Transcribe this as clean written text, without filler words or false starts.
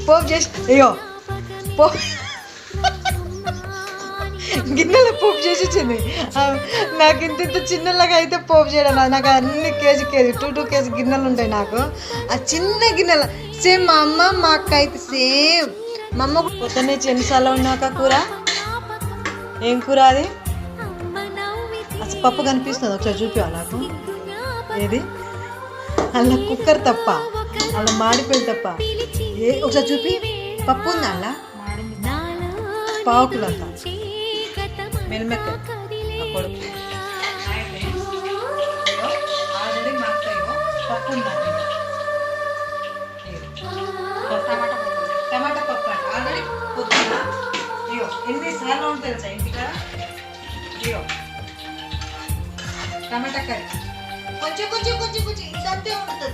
పోపు చేసి అయ్యో పోపు గిన్నెలో పోపు చేసి ఇచ్చింది. నాకు ఇంత చిన్నలాగా అయితే పోపు చేయడం నాకు అన్ని కేజీ 2 కేజీ గిన్నెలు ఉంటాయి నాకు. ఆ చిన్న గిన్నెల సేమ్ మా అమ్మ మా అక్క అయితే సేమ్. మా అమ్మ పొద్దున్నే ఎన్నిసార్లు ఉన్నాక కూర ఏం కూర అది అసలు పప్పు కనిపిస్తుంది ఒకసారి చూపించాలి నాకు. ఏది అలా కుక్కర్ తప్ప అలా మాడిపోయింది తప్ప ఒకసారి చూపి పప్పు ఉంది అలా పావుకులంతా మెల్మెక్క కొడుకు ఆల్రెడీ మా అక్కయ్యో పప్పు ఉందండి. టమాటా పప్పు అండి ఆల్రెడీ పొద్దున అయ్యో ఎన్నిసార్లు ఉంటుంది తెలుసా ఇంటికా. అయ్యో టమాటా కర్రీ కొంచెం ఇంతంతే ఉంటుంది.